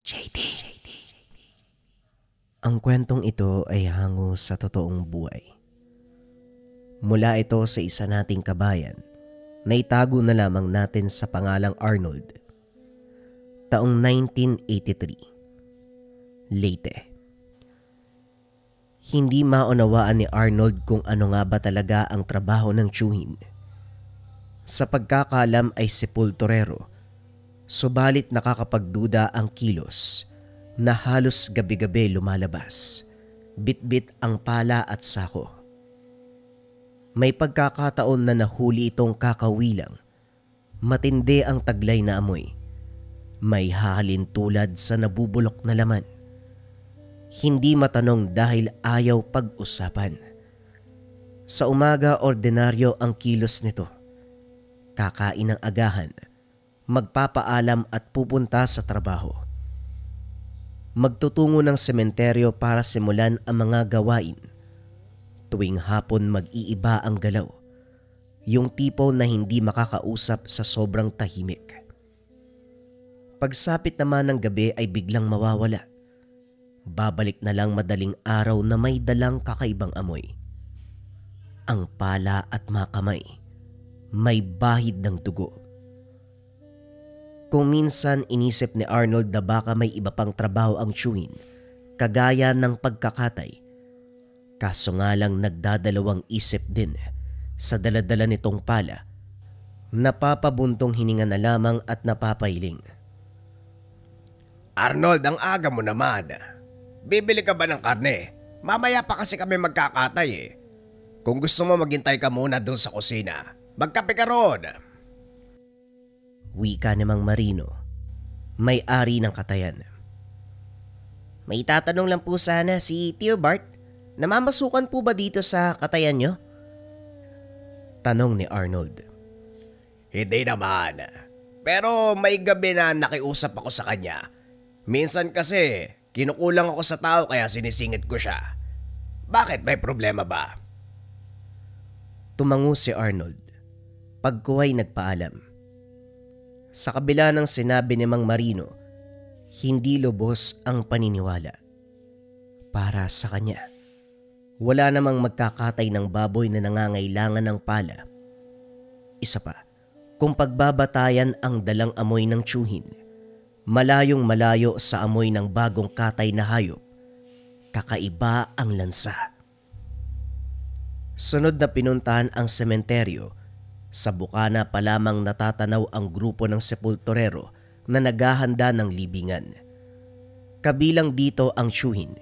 JD. Ang kwentong ito ay hango sa totoong buhay. Mula ito sa isa nating kabayan na itago na lamang natin sa pangalang Arnold. Taong 1983. Leyte. Hindi maunawaan ni Arnold kung ano nga ba talaga ang trabaho ng tiyuhin. Sa pagkakalam ay sepulturero, subalit nakakapagduda ang kilos na halos gabi-gabi lumalabas, bitbit ang pala at sako. May pagkakataon na nahuli itong kakawilang, matindi ang taglay na amoy, may hahalin tulad sa nabubulok na laman. Hindi matanong dahil ayaw pag-usapan. Sa umaga ordinaryo ang kilos nito. Kakain ng agahan, magpapaalam at pupunta sa trabaho. Magtutungo ng sementeryo para simulan ang mga gawain. Tuwing hapon mag-iiba ang galaw, yung tipo na hindi makakausap sa sobrang tahimik. Pagsapit naman ng gabi ay biglang mawawala. Babalik na lang madaling araw na may dalang kakaibang amoy. Ang pala at makamay, may bahid ng dugo. Kung minsan inisip ni Arnold na baka may iba pang trabaho ang tiyuhin, kagaya ng pagkakatay. Kaso nga lang nagdadalawang isip din sa daladala nitong pala. Napapabuntong hininga na lamang at napapailing. Arnold, ang aga mo naman. Bibili ka ba ng karne? Mamaya pa kasi kami magkakatay eh. Kung gusto mo maghintay ka muna doon sa kusina, magkape ka roon. Wika ni Mang Marino, may-ari ng katayan. May tatanong lang po sana si Tio Bart. Namamasukan po ba dito sa katayan nyo? Tanong ni Arnold. Hindi naman. Pero may gabi na nakiusap ako sa kanya. Minsan kasi kinukulang ako sa tao kaya sinisingit ko siya. Bakit, may problema ba? Tumango si Arnold. Pagkuhay nagpaalam. Sa kabila ng sinabi ni Mang Marino, hindi lubos ang paniniwala. Para sa kanya, wala namang magkakatay ng baboy na nangangailangan ng pala. Isa pa, kung pagbabatayan ang dalang amoy ng tiyuhin, malayong malayo sa amoy ng bagong katay na hayop, kakaiba ang lansa. Sunod na pinuntahan ang sementeryo. Sa bukana pa lamang natatanaw ang grupo ng sepulturero na naghahanda ng libingan. Kabilang dito ang tiyuhin,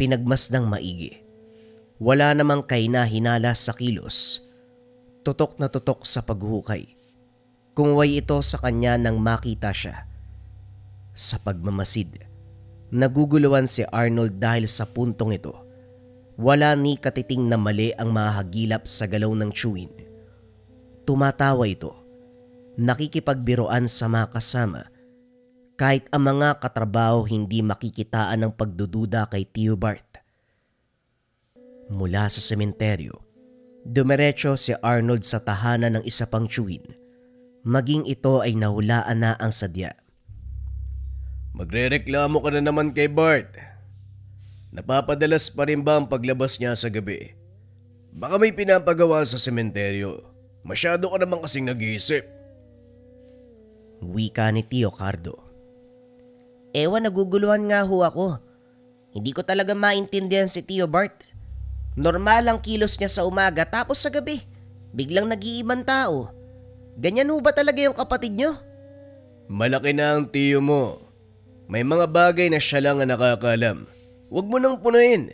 pinagmasdang maigi. Wala namang kahina-hinala sa kilos. Tutok na tutok sa paghuhukay. Kumuway ito sa kanya nang makita siya. Sa pagmamasid, naguguluhan si Arnold dahil sa puntong ito. Wala ni katiting na mali ang mahagilap sa galaw ng tiyuhin. Tumatawa ito, nakikipagbiroan sa mga kasama, kahit ang mga katrabaho hindi makikitaan ng pagdududa kay Tio Bart. Mula sa sementeryo, dumiretso si Arnold sa tahanan ng isa pang tiyuhin, maging ito ay nahulaan na ang sadya. Magrereklamo ka na naman kay Bart. Napapadalas pa rin ba ang paglabas niya sa gabi? Baka may pinapagawa sa sementeryo. Masyado ka naman kasing nag-iisip. Wika ni Tio Cardo. Ewan, naguguluhan nga ho ako. Hindi ko talaga maintindihan si Tio Bart. Normal ang kilos niya sa umaga tapos sa gabi, biglang nag-iibang tao. Ganyan ho ba talaga yung kapatid niyo? Malaki na ang tiyo mo. May mga bagay na siya lang ang nakakaalam. Huwag mo nang punuin.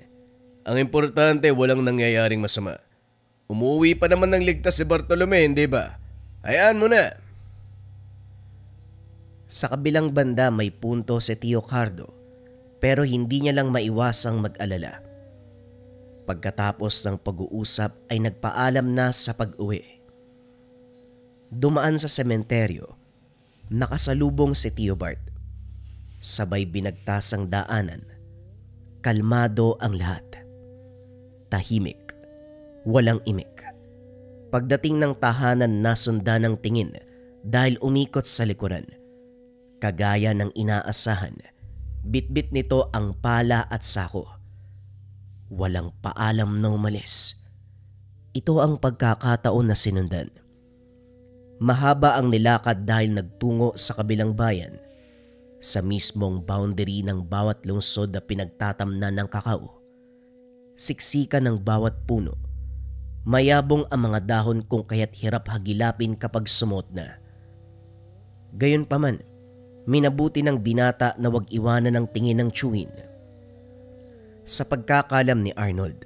Ang importante, walang nangyayaring masama. Umuwi pa naman ng ligtas si Bartolome, hindi ba? Hayaan mo na. Sa kabilang banda may punto si Tio Cardo, pero hindi niya lang maiwasang mag-alala. Pagkatapos ng pag-uusap ay nagpaalam na sa pag-uwi. Dumaan sa sementeryo, nakasalubong si Tio Bart. Sabay binagtasang daanan. Kalmado ang lahat. Tahimik. Walang imik. Pagdating ng tahanan nasundan ng tingin dahil umikot sa likuran. Kagaya ng inaasahan, Bitbit nito ang pala at sako. Walang paalam na umalis. Ito ang pagkakataon na sinundan. Mahaba ang nilakad dahil nagtungo sa kabilang bayan, sa mismong boundary ng bawat lungsod na pinagtatamnan ng kakao. Siksikan ng bawat puno. Mayabong ang mga dahon kung kaya't hirap hagilapin kapag sumot na. Gayunpaman, minabuti ng binata na wag iwanan ng tingin ng tiyuhin. Sa pagkakalam ni Arnold,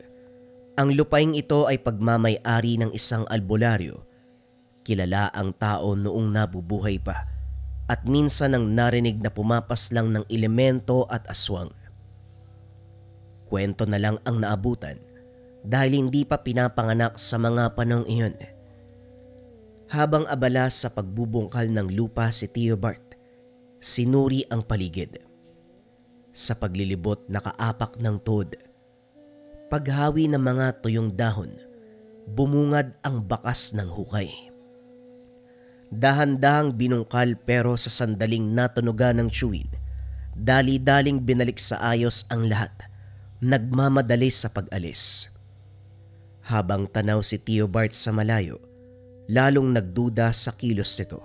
ang lupaing ito ay pagmamay-ari ng isang albularyo. Kilala ang tao noong nabubuhay pa at minsan ang narinig na pumapas lang ng elemento at aswang. Kwento na lang ang naabutan dahil hindi pa pinapanganak sa mga panahong iyon. Habang abala sa pagbubungkal ng lupa si Tio Bart, sinuri ang paligid. Sa paglilibot nakaapak ng tod. Paghawi ng mga tuyong dahon, bumungad ang bakas ng hukay. Dahan-dahang binungkal pero sa sandaling natunugan ng tiyuhin, dali-daling binalik sa ayos ang lahat, nagmamadali sa pag-alis. Habang tanaw si Tio Bart sa malayo, lalong nagduda sa kilos nito.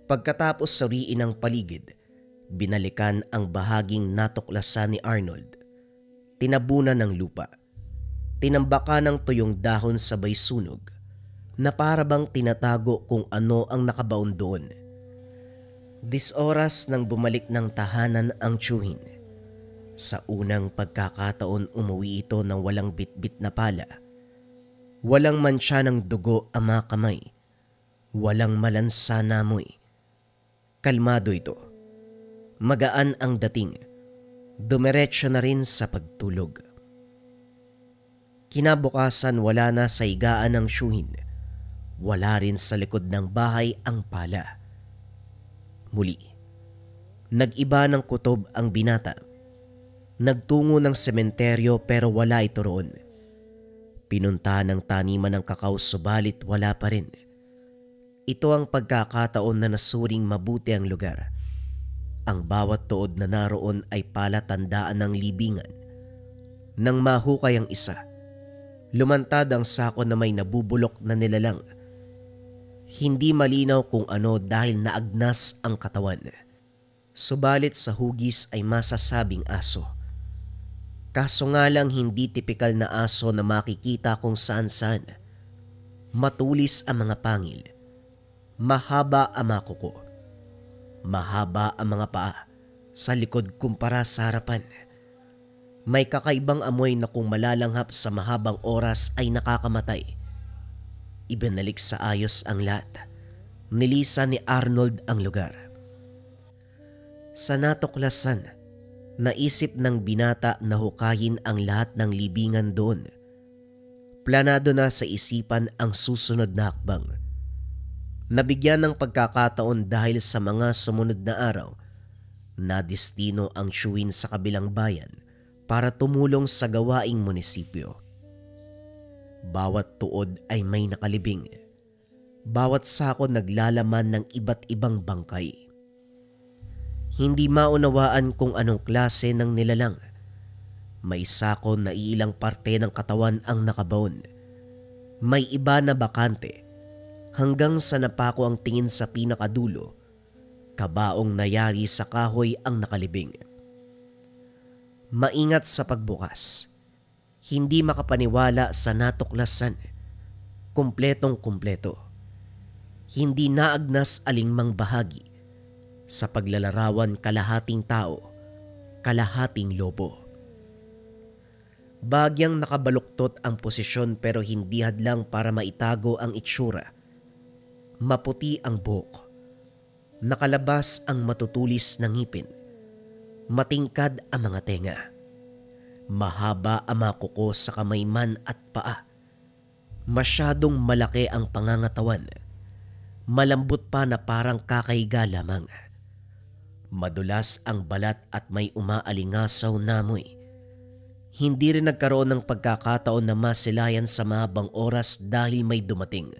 Pagkatapos suriin ang paligid, binalikan ang bahaging natuklasan ni Arnold. Tinabunan ng lupa. Tinambakan ng tuyong dahon sabay sunog na parabang tinatago kung ano ang nakabaon doon. 10 oras nang bumalik ng tahanan ang tiyuhin. Sa unang pagkakataon umuwi ito ng walang bitbit na pala. Walang mantsa ng dugo ang mga kamay. Walang malansa na amoy. Kalmado ito. Magaan ang dating. Dumiretso na rin sa pagtulog. Kinabukasan wala na sa higaan ng tiyuhin. Wala rin sa likod ng bahay ang pala. Muli, nag-iba ng kutob ang binata. Nagtungo ng sementeryo pero wala ito roon. Pinunta ng taniman ng kakao subalit wala pa rin. Ito ang pagkakataon na nasuring mabuti ang lugar. Ang bawat tuod na naroon ay palatandaan ng libingan. Nang mahukay ang isa, lumantad ang sako na may nabubulok na nilalang. Hindi malinaw kung ano dahil naagnas ang katawan. Subalit sa hugis ay masasabing aso. Kaso nga lang hindi tipikal na aso na makikita kung saan-saan. Matulis ang mga pangil. Mahaba ang mga kuko. Mahaba ang mga paa sa likod kumpara sa harapan. May kakaibang amoy na kung malalanghap sa mahabang oras ay nakakamatay. Ibinalik sa ayos ang lahat. Nilisan ni Arnold ang lugar. Sa natuklasan, naisip ng binata na hukayin ang lahat ng libingan doon. Planado na sa isipan ang susunod na hakbang. Nabigyan ng pagkakataon dahil sa mga sumunod na araw, na destino ang tiyuhin sa kabilang bayan para tumulong sa gawaing munisipyo. Bawat tuod ay may nakalibing. Bawat sako naglalaman ng iba't ibang bangkay. Hindi maunawaan kung anong klase ng nilalang. May sako na ilang parte ng katawan ang nakabaon. May iba na bakante. Hanggang sa napako ang tingin sa pinakadulo, kabaong nayari sa kahoy ang nakalibing. Maingat sa pagbukas. Hindi makapaniwala sa natuklasan. Kumpletong-kumpleto. Hindi naagnas alingmang bahagi. Sa paglalarawan kalahating tao, kalahating lobo. Bagyang nakabaluktot ang posisyon pero hindi hadlang para maitago ang itsura. Maputi ang buhok. Nakalabas ang matutulis na ngipin. Matingkad ang mga tenga. Mahaba ang mga kuko sa kamay man at paa. Masyadong malaki ang pangangatawan. Malambot pa na parang kakahiga lamang. Madulas ang balat at may umaalingasaw na amoy. Hindi rin nagkaroon ng pagkakataon na masilayan sa mahabang oras dahil may dumating.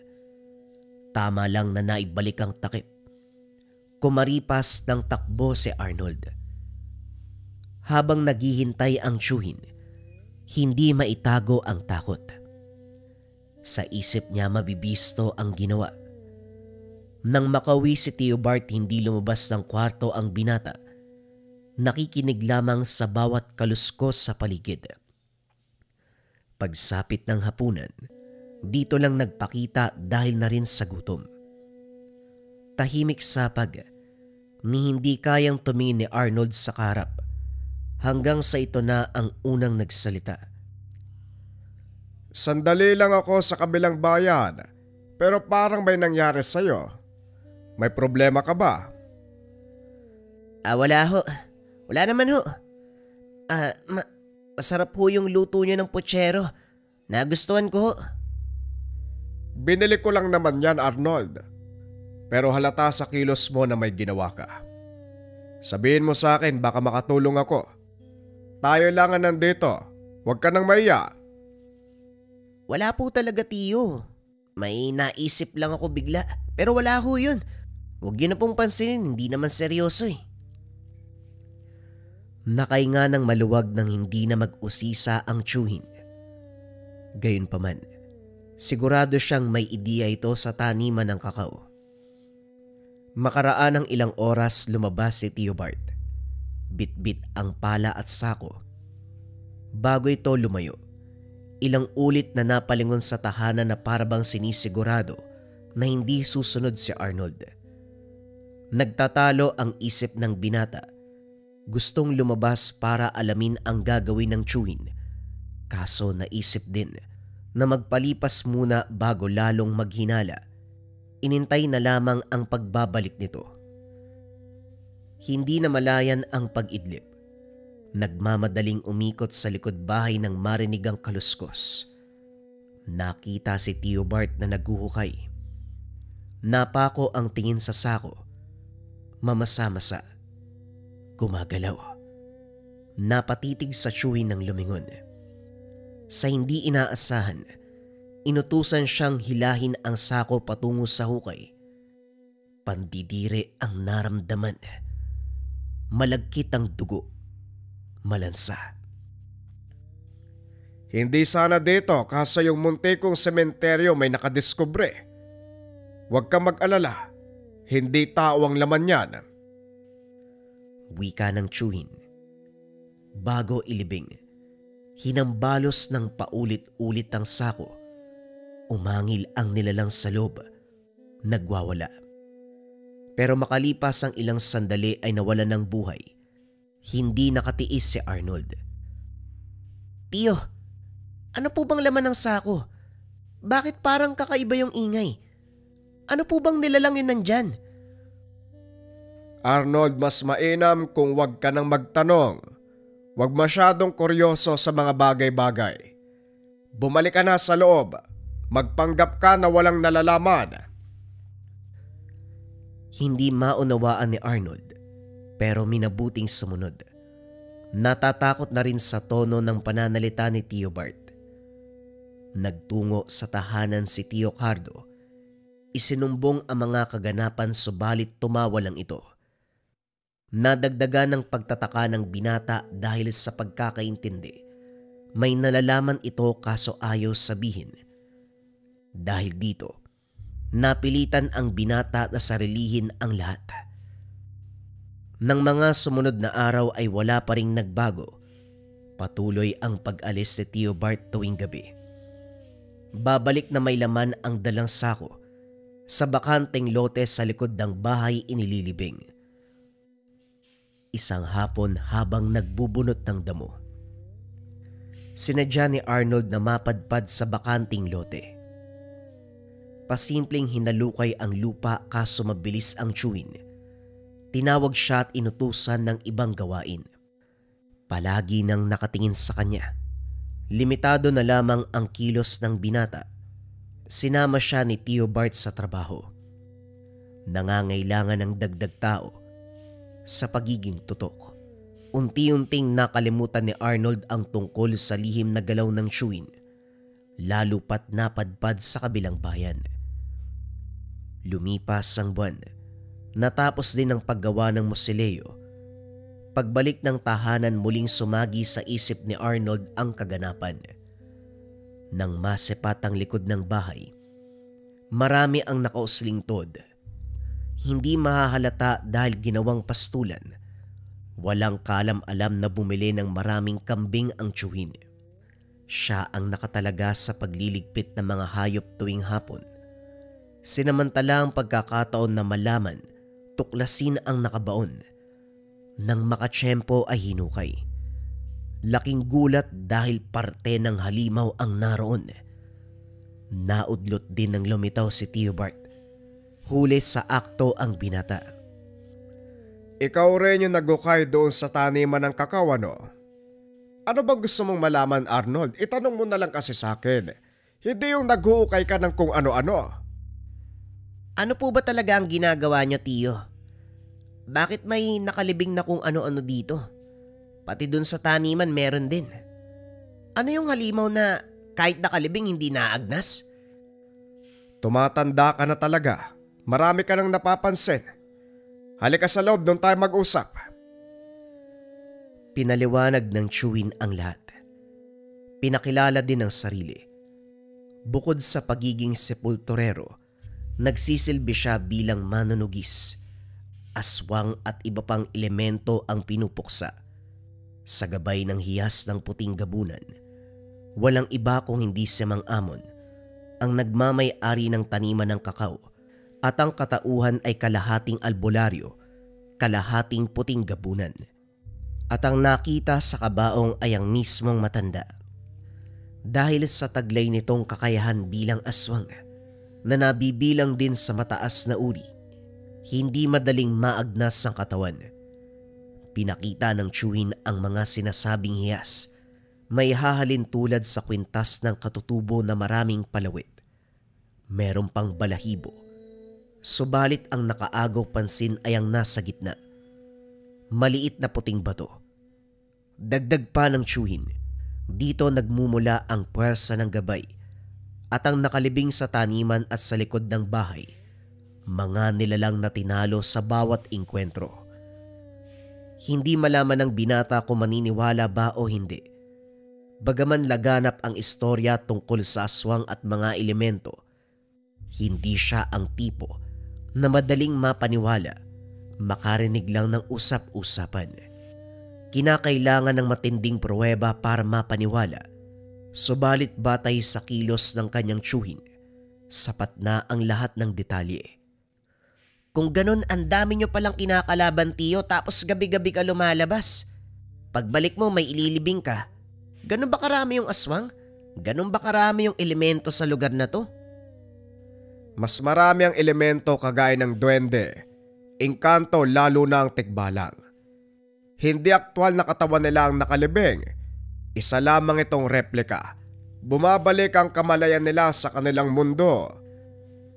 Tama lang na naibalik ang takip. Kumaripas ng takbo si Arnold. Habang naghihintay ang tiyuhin, hindi maitago ang takot. Sa isip niya mabibisto ang ginawa. Nang makauwi si Tio Bart, hindi lumabas ng kwarto ang binata. Nakikinig lamang sa bawat kaluskos sa paligid. Pagsapit ng hapunan, dito lang nagpakita dahil na rin sa gutom. Tahimik sapag, ni hindi kayang tumingin ni Arnold sa karap, hanggang sa ito na ang unang nagsalita. Sandali lang ako sa kabilang bayan, pero parang may nangyari sa'yo. May problema ka ba? Wala ho. Wala naman ho. Masarap ho yung luto niyo ng putsero. Nagustuhan ko ho. Binili ko lang naman yan, Arnold. Pero halata sa kilos mo na may ginawa ka. Sabihin mo sa akin, baka makatulong ako. Tayo lang ang nandito. Huwag ka nang maiya. Wala po talaga, Tiyo. May naisip lang ako bigla. Pero wala ho yun. Huwag yun na pong pansinin, hindi naman seryoso eh. Nakahinga ng maluwag nang hindi na mag-usisa ang tiyuhin. Gayunpaman, sigurado siyang may ideya ito sa taniman ng kakao. Makaraan ng ilang oras, lumabas si Tio Bart. Bit-bit ang pala at sako. Bago ito lumayo, ilang ulit na napalingon sa tahanan na parabang sinisigurado na hindi susunod si Arnold. Nagtatalo ang isip ng binata. Gustong lumabas para alamin ang gagawin ng tiyuhin. Kaso naisip din na magpalipas muna bago lalong maghinala. Inintay na lamang ang pagbabalik nito. Hindi na malayan ang pag-idlip. Nagmamadaling umikot sa likod bahay nang marinig ang kaluskos. Nakita si Tio Bart na naguhukay. Napako ang tingin sa sako. Mamasa-masa. Gumagalaw. Napatitig sa tiyuhin ng lumingon. Sa hindi inaasahan, inutusan siyang hilahin ang sako patungo sa hukay. Pandidire ang naramdaman. Malagkit ang dugo. Malansa. Hindi sana dito kasi yung muntikong sementeryo may nakadiskubre. Huwag kang mag-alala. Hindi tao ang laman yan. Wika ng tiyuhin. Bago ilibing, hinambalos ng paulit-ulit ang sako. Umangil ang nilalang sa loob. Nagwawala. Pero makalipas ang ilang sandali ay nawalan ng buhay. Hindi nakatiis si Arnold. Tiyo, ano po bang laman ng sako? Bakit parang kakaiba yung ingay? Ano po bang nilalang yun nandyan? Arnold, mas mainam kung wag ka nang magtanong. Wag masyadong kuryoso sa mga bagay-bagay. Bumalik ka na sa loob. Magpanggap ka na walang nalalaman. Hindi maunawaan ni Arnold, pero minabuting sumunod. Natatakot na rin sa tono ng pananalita ni Tio Bart. Nagtungo sa tahanan si Tio Cardo. Isinumbong ang mga kaganapan subalit tumawa lang ito. Nadagdagan ng pagtataka ng binata dahil sa pagkakaintindi. May nalalaman ito kaso ayaw sabihin. Dahil dito, napilitan ang binata na sarilihin ang lahat. Nang mga sumunod na araw ay wala pa ring nagbago. Patuloy ang pag-alis ni Tio Bart tuwing gabi. Babalik na may laman ang dalang sako. Sa bakanteng lote sa likod ng bahay inililibing. Isang hapon habang nagbubunot ng damo, sinadya ni Arnold na mapadpad sa bakanting lote. Pasimpleng hinalukay ang lupa kaso mabilis ang tiyuhin. Tinawag siya at inutusan ng ibang gawain. Palagi nang nakatingin sa kanya. Limitado na lamang ang kilos ng binata. Sinama siya ni Tio Bart sa trabaho. Nangangailangan ng dagdag tao. Sa pagiging tutok, unti-unting nakalimutan ni Arnold ang tungkol sa lihim na galaw ng tiyuhin, lalo pat napadpad sa kabilang bayan. Lumipas ang buwan, natapos din ang paggawa ng mosileo. Pagbalik ng tahanan, muling sumagi sa isip ni Arnold ang kaganapan. Nang masepat ang likod ng bahay, marami ang nakauslingtod. Hindi mahahalata dahil ginawang pastulan. Walang kalam-alam na bumili ng maraming kambing ang tiyuhin. Siya ang nakatalaga sa pagliligpit ng mga hayop tuwing hapon. Sinamantala ang pagkakataon na malaman, tuklasin ang nakabaon. Nang makatsyempo ay hinukay. Laking gulat dahil parte ng halimaw ang naroon. Naudlot din ng lumitaw si Tio Bart. Huli sa akto ang binata. Ikaw rin yung nagukay doon sa taniman ng kakao, ano? Ano bang gusto mong malaman, Arnold? Itanong mo na lang kasi sa akin. Hindi yung nag-uukay ka ng kung ano-ano. Ano po ba talaga ang ginagawa niyo, Tio? Bakit may nakalibing na kung ano-ano dito? Pati dun sa taniman meron din. Ano yung halimaw na kahit nakalibing hindi naagnas? Tumatanda ka na talaga. Marami ka nang napapansin. Halika sa loob, doon tayo mag-usap. Pinaliwanag ng tiyuhin ang lahat. Pinakilala din ang sarili. Bukod sa pagiging sepulturero, nagsisilbi siya bilang manunugis. Aswang at iba pang elemento ang pinupuksa. Sa gabay ng hiyas ng puting gabunan, walang iba kung hindi si Mang Amon, ang nagmamay-ari ng taniman ng kakao, at ang katauhan ay kalahating albularyo, kalahating puting gabunan. At ang nakita sa kabaong ay ang mismong matanda. Dahil sa taglay nitong kakayahan bilang aswang, na nabibilang din sa mataas na uri, hindi madaling maagnas ang katawan. Pinakita ng tiyuhin ang mga sinasabing hiyas, may hahalin tulad sa kwintas ng katutubo na maraming palawit. Meron pang balahibo. Subalit ang nakaagaw pansin ay ang nasa gitna. Maliit na puting bato. Dagdag pa ng tiyuhin, dito nagmumula ang puwersa ng gabay at ang nakalibing sa taniman at sa likod ng bahay, mga nilalang na tinalo sa bawat inkwentro. Hindi malaman ng binata kung maniniwala ba o hindi. Bagaman laganap ang istorya tungkol sa aswang at mga elemento, hindi siya ang tipo na madaling mapaniwala, makarinig lang ng usap-usapan. Kinakailangan ng matinding pruweba para mapaniwala, subalit batay sa kilos ng kanyang tiyuhin, sapat na ang lahat ng detalye. Kung ganun, ang dami nyo palang kinakalaban, Tio, tapos gabi-gabi ka lumalabas. Pagbalik mo may ililibing ka. Ganun ba karami yung aswang? Ganun ba karami yung elemento sa lugar na to? Mas marami ang elemento kagaya ng duwende, engkanto lalo na ang tikbalang. Hindi aktwal na katawan nila ang nakalibing. Isa lamang itong replika. Bumabalik ang kamalayan nila sa kanilang mundo.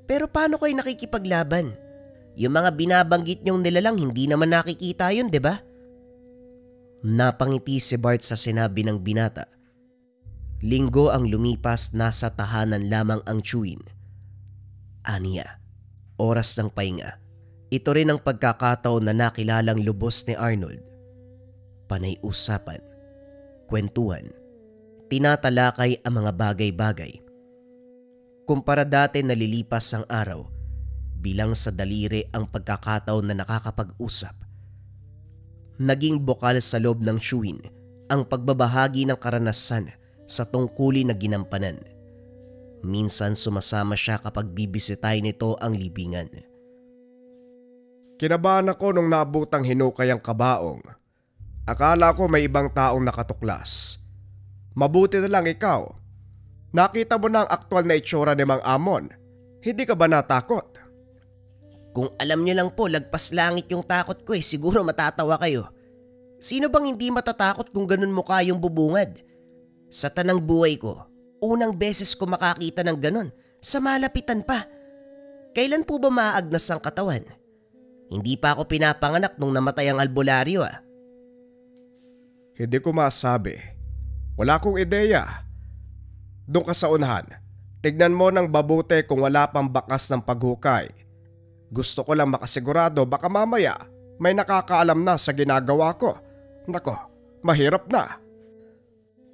Pero paano kayo nakikipaglaban? Yung mga binabanggit nyong nilalang hindi naman nakikita yun, di ba? Napangiti si Bart sa sinabi ng binata. Linggo ang lumipas, nasa tahanan lamang ang tiyuhin. Aniya, oras ng pahinga. Ito rin ang pagkakataon na nakilalang lubos ni Arnold. Panay usapan, kwentuhan, tinatalakay ang mga bagay-bagay. Kumpara dati nalilipas ang araw, bilang sa daliri ang pagkakataon na nakakapag-usap. Naging bukal sa loob ng tiyuhin ang pagbabahagi ng karanasan sa tungkulin na ginampanan. Minsan sumasama siya kapag bibisitay nito ang libingan. Kinabahan ako nung nabutang hinukay ang kabaong. Akala ko may ibang taong nakatuklas. Mabuti na lang ikaw. Nakita mo na ang aktwal na itsura ni Mang Amon. Hindi ka ba natakot? Kung alam niyo lang po, lagpas langit yung takot ko siguro matatawa kayo. Sino bang hindi matatakot kung ganun mukha yung bubungad? Sa tanang buhay ko, unang beses ko makakita ng ganun, sa malapitan pa. Kailan po ba maaagnas ang katawan? Hindi pa ako pinapanganak nung namatay ang albularyo . Hindi ko masabi. Wala akong ideya. Doon ka sa unahan. Tignan mo ng babuti kung wala pang bakas ng paghukay. Gusto ko lang makasigurado baka mamaya may nakakaalam na sa ginagawa ko Nako, mahirap na.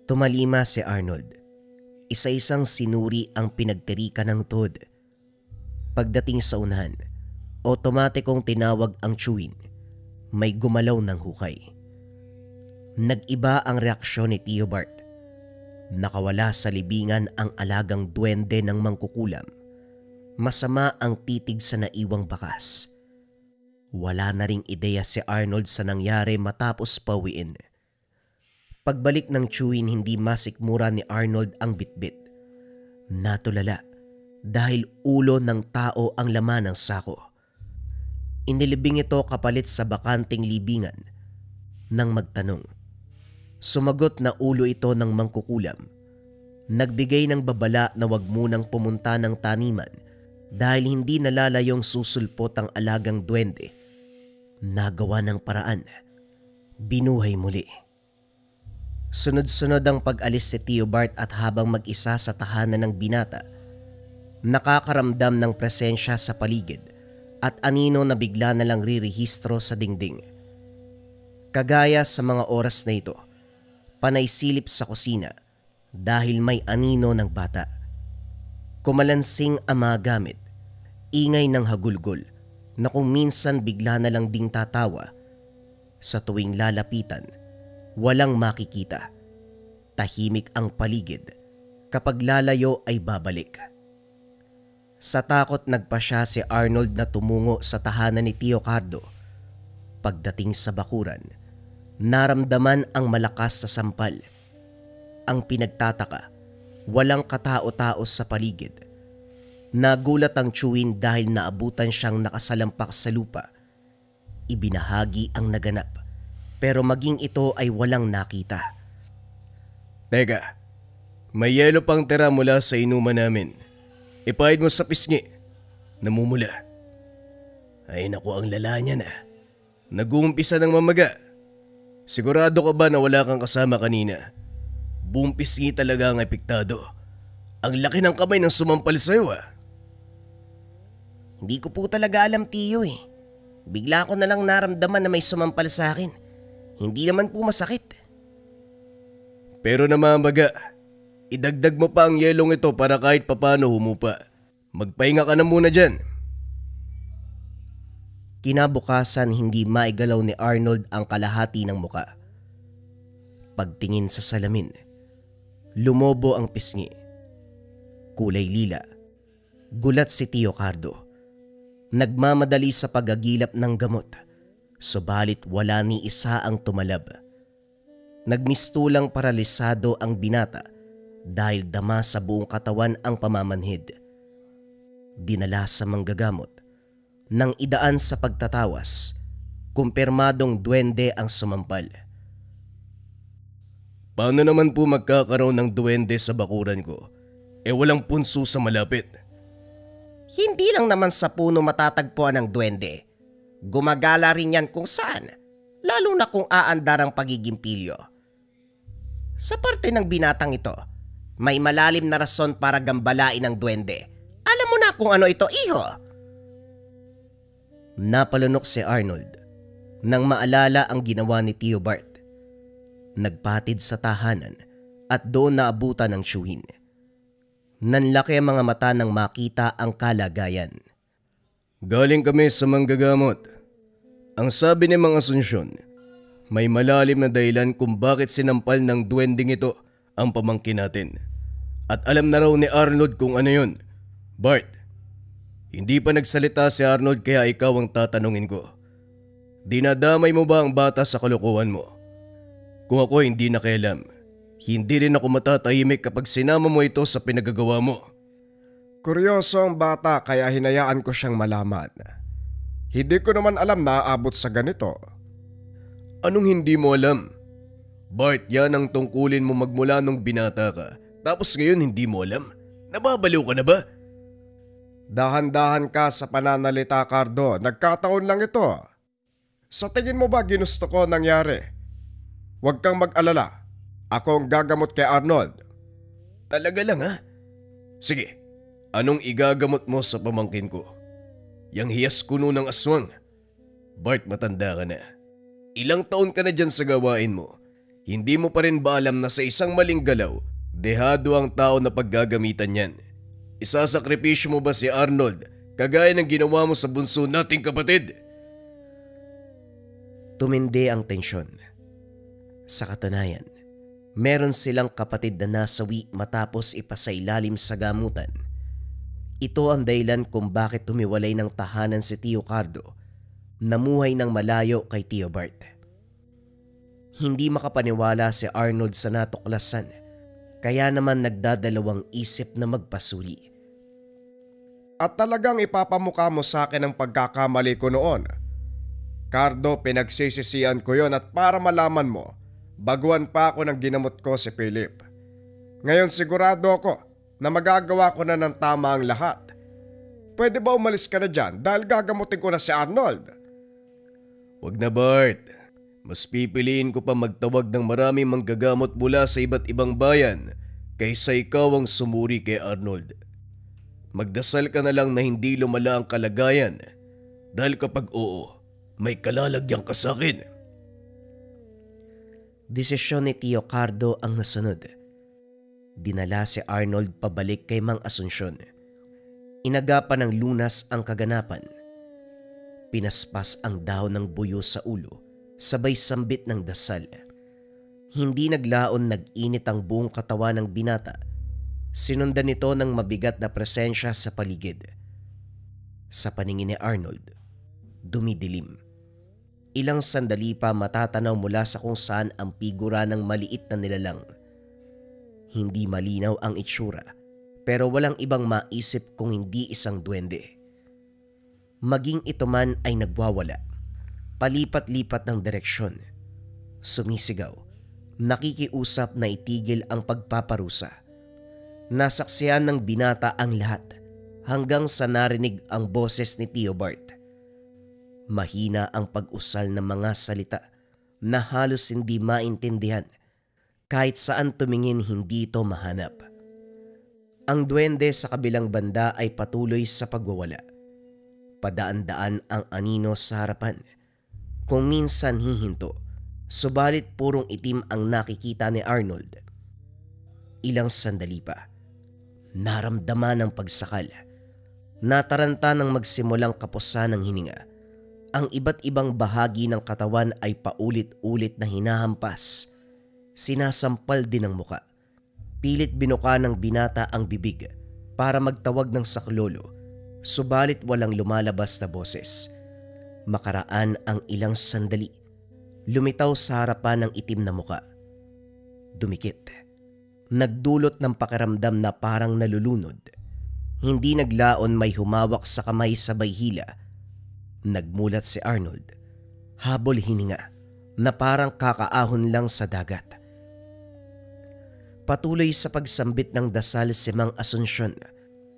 Tumalima si Arnold. Isa-isang sinuri ang pinagtirika ng Toad. Pagdating sa unahan, otomatikong tinawag ang chewin. May gumalaw ng hukay. Nag-iba ang reaksyon ni Tio Bart. Nakawala sa libingan ang alagang duwende ng mangkukulam. Masama ang titig sa naiwang bakas. Wala na ring ideya si Arnold sa nangyari matapos pawiin. Pagbalik ng chewin, hindi masikmura ni Arnold ang bitbit. Natulala dahil ulo ng tao ang laman ng sako. Inilibing ito kapalit sa bakanting libingan nang magtanong. Sumagot na ulo ito ng mangkukulam. Nagbigay ng babala na wag munang pumunta ng taniman dahil hindi nalalayong susulpot ang alagang duwende. Nagawa ng paraan. Binuhay muli. Sunod-sunod ang pag-alis si Tio Bart at habang mag-isa sa tahanan ng binata, nakakaramdam ng presensya sa paligid at anino na bigla na lang rirehistro sa dingding. Kagaya sa mga oras na ito, panay silip sa kusina dahil may anino ng bata. Kumalansing ang mga gamit, ingay ng hagulgol na kung minsan bigla na lang ding tatawa. Sa tuwing lalapitan, walang makikita. Tahimik ang paligid. Kapag lalayo ay babalik. Sa takot nagpasya si Arnold na tumungo sa tahanan ni Tio Cardo. Pagdating sa bakuran, naramdaman ang malakas sa sampal. Ang pinagtataka, walang katao-tao sa paligid. Nagulat ang chewin dahil naabutan siyang nakasalampak sa lupa. Ibinahagi ang naganap, pero maging ito ay walang nakita. Teka, may yelo pang tira mula sa inuman namin. Ipahid mo sa pisngi. Namumula. Ay naku, ang lala niya na. Nag-uumpisa ng mamaga. Sigurado ka ba na wala kang kasama kanina? Buong pisngi talaga ang epektado. Ang laki ng kamay ng sumampal sa'yo ah. Hindi ko po talaga alam, Tio eh. Bigla ko na lang naramdaman na may sumampal sa akin. Hindi naman po masakit. Pero namamaga, idagdag mo pa ang yelong ito para kahit papano humupa. Magpahinga ka na muna dyan. Kinabukasan hindi maigalaw ni Arnold ang kalahati ng muka. Pagtingin sa salamin, lumobo ang pisngi. Kulay lila. Gulat si Tio Cardo. Nagmamadali sa pagagilap ng gamot, subalit wala ni isa ang tumalab. Nagmistulang paralisado ang binata dahil dama sa buong katawan ang pamamanhid. Dinala sa manggagamot. Nang idaan sa pagtatawas, kumpirmadong duwende ang sumampal. Paano naman po magkakaroon ng duwende sa bakuran ko? Walang punso sa malapit. Hindi lang naman sa puno matatagpuan ang duwende. Gumagala rin yan kung saan, lalo na kung aandar ang pagiging pilyo. Sa parte ng binatang ito, may malalim na rason para gambalain ang duwende. Alam mo na kung ano ito, iho? Napalunok si Arnold nang maalala ang ginawa ni Tio Bart. Nagpatid sa tahanan at doon naabutan ng tiyuhin. Nanlaki ang mga mata nang makita ang kalagayan. Galing kami sa manggagamot. Ang sabi ni Mang Asunsyon, may malalim na dahilan kung bakit sinampal ng duwending ito ang pamangkin natin. At alam na raw ni Arnold kung ano yun. Bart, hindi pa nagsalita si Arnold kaya ikaw ang tatanungin ko. Dinadamay mo ba ang bata sa kalokohan mo? Kung ako hindi nakialam, hindi rin ako matatahimik kapag sinama mo ito sa pinagagawa mo. Kuryoso ang bata kaya hinayaan ko siyang malaman. Hindi ko naman alam na aabot sa ganito. Anong hindi mo alam? Bart, yan ang tungkulin mo magmula nung binata ka. Tapos ngayon hindi mo alam? Nababaliw ka na ba? Dahan-dahan ka sa pananalita, Cardo. Nagkataon lang ito. Sa tingin mo ba ginusto ko nangyari? Huwag kang mag-alala. Ako ang gagamot kay Arnold. Talaga lang ha? Sige, anong igagamot mo sa pamangkin ko? Yang hiyas kuno ng aswang. Bart, matanda ka na. Ilang taon ka na dyan sa gawain mo. Hindi mo pa rin ba alam na sa isang maling galaw, dehado ang tao na paggagamitan yan? Isasakripisyo mo ba si Arnold kagaya ng ginawa mo sa bunso nating kapatid? Tumindi ang tensyon. Sa katunayan, meron silang kapatid na nasawi matapos ipasailalim sa gamutan. Ito ang dahilan kung bakit tumiwalay ng tahanan si Tio Cardo, namuhay ng malayo kay Tio Bart. Hindi makapaniwala si Arnold sa natuklasan, kaya naman nagdadalawang isip na magpasuli. At talagang ipapamukha mo sa akin ang pagkakamali ko noon. Cardo, pinagsisisihan ko yon at para malaman mo, baguhan pa ako ng ginamot ko si Philip. Ngayon sigurado ako na magagawa ko na ng tama ang lahat. Pwede ba umalis ka na dyan dahil gagamutin ko na si Arnold? Wag na Bart. Mas pipiliin ko pa magtawag ng maraming manggagamot mula sa iba't ibang bayan kaysa ikaw ang sumuri kay Arnold. Magdasal ka na lang na hindi lumala ang kalagayan dahil kapag oo, may kalalagyan ka sa akin. Desisyon ni Tio Cardo ang nasunod. Dinala si Arnold pabalik kay Mang Asunsyon. Inagapan ng lunas ang kaganapan. Pinaspas ang dahon ng buyo sa ulo, sabay sambit ng dasal. Hindi naglaon nag-init ang buong katawan ng binata. Sinundan nito ng mabigat na presensya sa paligid. Sa paningin ni Arnold, dumidilim. Ilang sandali pa matatanaw mula sa kung saan ang figura ng maliit na nilalang. Hindi malinaw ang itsura, pero walang ibang maisip kung hindi isang duwende. Maging ito man ay nagwawala, palipat-lipat ng direksyon, sumisigaw, nakikiusap na itigil ang pagpaparusa. Nasaksihan ng binata ang lahat hanggang sa narinig ang boses ni Tio Bart. Mahina ang pag-usal ng mga salita na halos hindi maintindihan. Kahit saan tumingin hindi ito mahanap. Ang duwende sa kabilang banda ay patuloy sa pagwawala. Padaan-daan ang anino sa harapan. Kung minsan hihinto, subalit purong itim ang nakikita ni Arnold. Ilang sandali pa, naramdaman ang pagsakal. Nataranta ng magsimulang kapusan ng hininga. Ang iba't ibang bahagi ng katawan ay paulit-ulit na hinahampas. Sinasampal din ang muka. Pilit binuka ng binata ang bibig para magtawag ng saklolo, subalit walang lumalabas na boses. Makaraan ang ilang sandali, lumitaw sa harapan ng itim na muka. Dumikit. Nagdulot ng pakiramdam na parang nalulunod. Hindi naglaon may humawak sa kamay sabay hila. Nagmulat si Arnold, habol hininga, na parang kakaahon lang sa dagat. Patuloy sa pagsambit ng dasal si Mang Asunsyon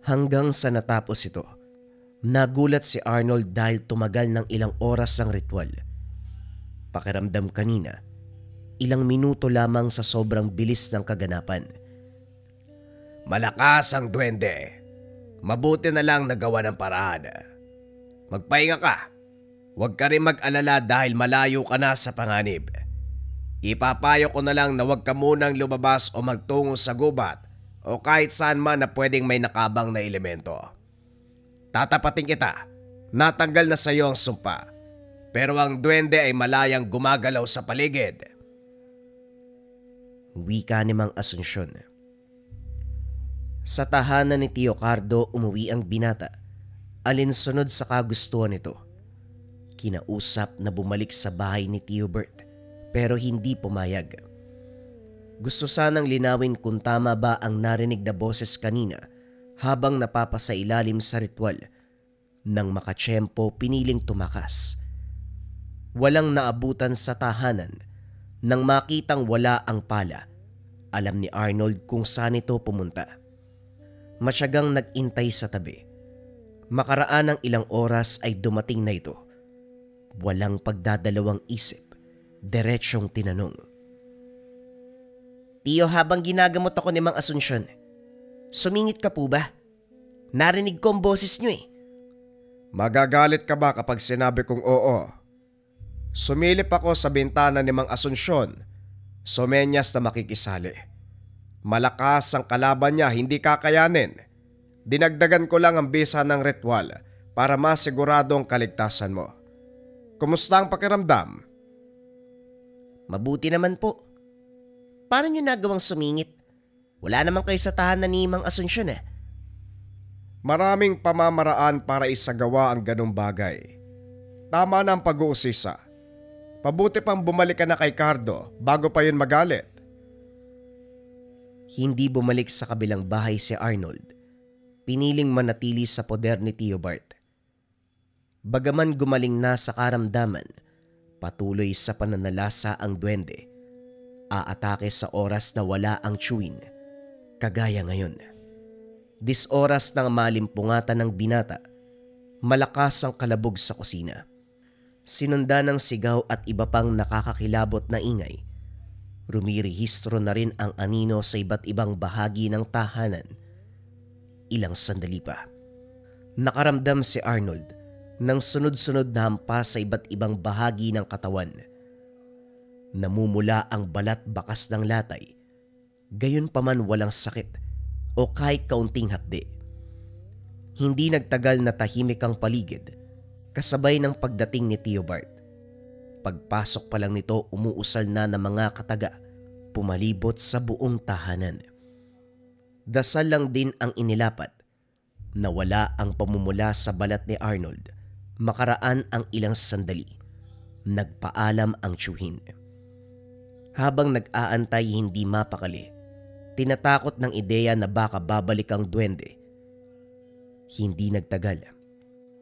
hanggang sa natapos ito. Nagulat si Arnold dahil tumagal ng ilang oras ang ritual. Pakiramdam kanina, ilang minuto lamang sa sobrang bilis ng kaganapan. Malakas ang duwende. Mabuti na lang nagawa ng paraan. Magpahinga ka. Huwag ka rin mag-alala dahil malayo ka na sa panganib. Ipapayo ko na lang na huwag ka munang lumabas o magtungo sa gubat o kahit saan man na pwedeng may nakabang na elemento. Tatapatin kita. Natanggal na sa iyo ang sumpa. Pero ang duwende ay malayang gumagalaw sa paligid. Wika ni Mang Asunsyon. Sa tahanan ni Tio Cardo umuwi ang binata. Alinsunod sa kagustuhan nito. Kinausap na bumalik sa bahay ni Tio Bert pero hindi pumayag. Gusto sanang linawin kung tama ba ang narinig na boses kanina habang napapasailalim sa ritual. Nang makatsyempo piniling tumakas. Walang naabutan sa tahanan. Nang makitang wala ang pala, alam ni Arnold kung saan ito pumunta. Matyagang nag-intay sa tabi. Makaraan ng ilang oras ay dumating na ito. Walang pagdadalawang isip, diretsyong tinanong. Tio, habang ginagamot ako ni Mang Asunsyon, sumingit ka po ba? Narinig ko ang boses niyo eh. Magagalit ka ba kapag sinabi kong oo? Sumilip ako sa bintana ni Mang Asunsyon, sumenyas na makikisali. Malakas ang kalaban niya, hindi kakayanin. Dinagdagan ko lang ang bisa ng ritual para masigurado ang kaligtasan mo. Kumusta ang pakiramdam? Mabuti naman po. Paano nyo nagawang sumingit? Wala naman kayo sa tahanan ni Mang Asunsyon eh. Maraming pamamaraan para isagawa ang ganong bagay. Tama na ang pag-uusisa. Pabuti pang bumalik ka na kay Cardo bago pa yun magalit. Hindi bumalik sa kabilang bahay si Arnold. Piniling manatili sa poder ni Theobald. Bagaman gumaling na sa karamdaman, patuloy sa pananalasa ang duwende. Aatake sa oras na wala ang chewin, kagaya ngayon. Oras ng malimpungatan ng binata, malakas ang kalabog sa kusina. Sinundan ng sigaw at iba pang nakakakilabot na ingay. Rumirehistro na rin ang anino sa iba't ibang bahagi ng tahanan. Ilang sandali pa, nakaramdam si Arnold ng sunod-sunod na hampas sa iba't ibang bahagi ng katawan. Namumula ang balat bakas ng latay, gayon pa man walang sakit o kahit kaunting hapdi. Hindi nagtagal na tahimik ang paligid, kasabay ng pagdating ni Theobald. Pagpasok pa lang nito, umuusal na ng mga kataga, pumalibot sa buong tahanan. Dasal lang din ang inilapat. Nawala ang pamumula sa balat ni Arnold. Makaraan ang ilang sandali. Nagpaalam ang tiyuhin. Habang nag-aantay hindi mapakali, tinatakot ng ideya na baka babalik ang duwende. Hindi nagtagal.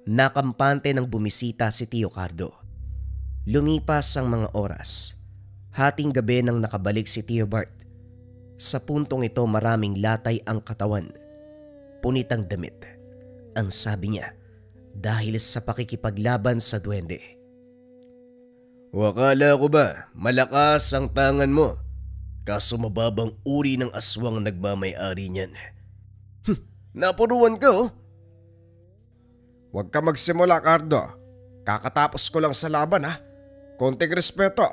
Nakampante ng bumisita si Tio Cardo. Lumipas ang mga oras. Hating gabi nang nakabalik si Theobald. Sa puntong ito maraming latay ang katawan. Punit ang damit. Ang sabi niya, dahil sa pakikipaglaban sa duwende. Wakala ko ba malakas ang tangan mo? Kaso mababang uri ng aswang nagmamay-ari niyan. Napuruan ka oh. Huwag ka magsimula, Cardo. Kakatapos ko lang sa laban ha. Konting respeto.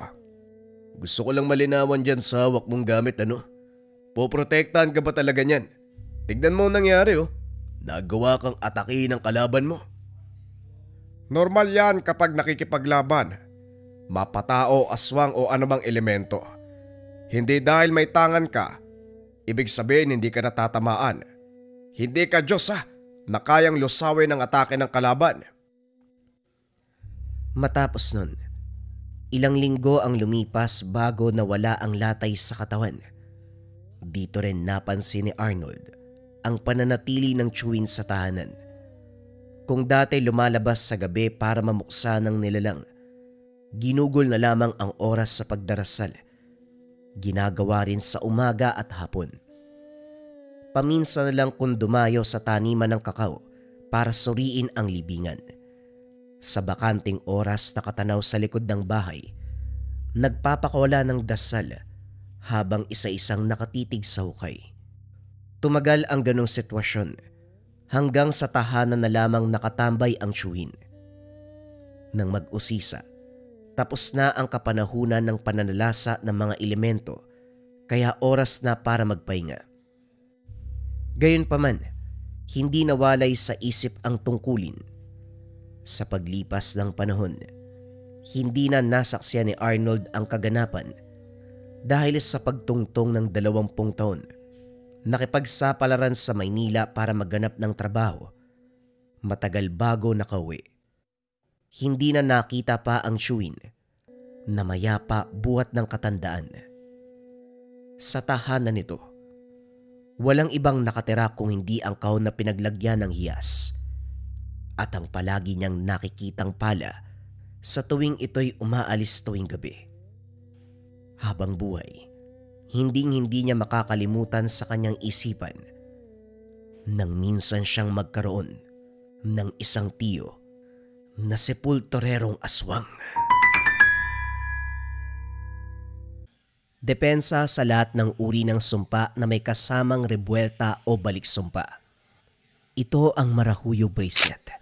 Gusto ko lang malinawan dyan sa hawak mong gamit ano. Poprotektahan ka ba talaga niyan? Tignan mo ang nangyari oh. Nagawa kang atake ng kalaban mo. Normal yan kapag nakikipaglaban. Mapatao, aswang o anumang elemento. Hindi dahil may tangan ka, ibig sabihin hindi ka natatamaan. Hindi ka Diyos na kayang lusawin ang atake ng kalaban. Matapos nun, ilang linggo ang lumipas bago nawala ang latay sa katawan. Dito rin napansin ni Arnold ang pananatili ng chewin sa tahanan. Kung dati lumalabas sa gabi para mamuksa ng nilalang, ginugol na lamang ang oras sa pagdarasal. Ginagawa rin sa umaga at hapon. Paminsan na lang kung dumayo sa taniman ng kakao para suriin ang libingan. Sa bakanting oras nakatanaw sa likod ng bahay, nagpapakawala ng dasal habang isa-isang nakatitig sa hukay. Tumagal ang ganong sitwasyon hanggang sa tahanan na lamang nakatambay ang tiyuhin. Nang mag-usisa, tapos na ang kapanahunan ng pananalasa ng mga elemento, kaya oras na para magpahinga. Gayunpaman, hindi nawalay sa isip ang tungkulin. Sa paglipas ng panahon, hindi na nasaksiyan ni Arnold ang kaganapan dahil sa pagtungtong ng 20 taon. Nakipagsapalaran sa Maynila para magganap ng trabaho. Matagal bago nakauwi. Hindi na nakita pa ang tiyuhin na mayapa buhat ng katandaan. Sa tahanan nito, walang ibang nakatira kung hindi ang kahon na pinaglagyan ng hiyas at ang palagi niyang nakikitang pala sa tuwing ito'y umaalis tuwing gabi. Habang buhay, hinding-hindi niya makakalimutan sa kanyang isipan nang minsan siyang magkaroon ng isang tiyo na sepulturerong aswang. Depensa sa lahat ng uri ng sumpa na may kasamang rebuelta o balik-sumpa. Ito ang Marahuyo Bracelet.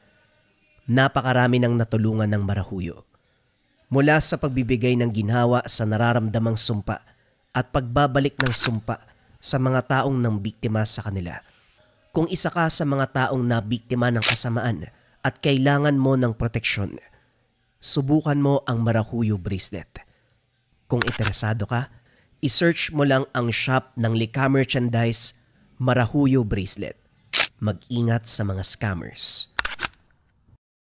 Napakarami ng natulungan ng Marahuyo. Mula sa pagbibigay ng ginhawa sa nararamdamang sumpa at pagbabalik ng sumpa sa mga taong nang biktima sa kanila. Kung isa ka sa mga taong nabiktima ng kasamaan at kailangan mo ng proteksyon, subukan mo ang Marahuyo Bracelet. Kung interesado ka, i-search mo lang ang shop ng Lika Merchandise Marahuyo Bracelet. Mag-ingat sa mga scammers.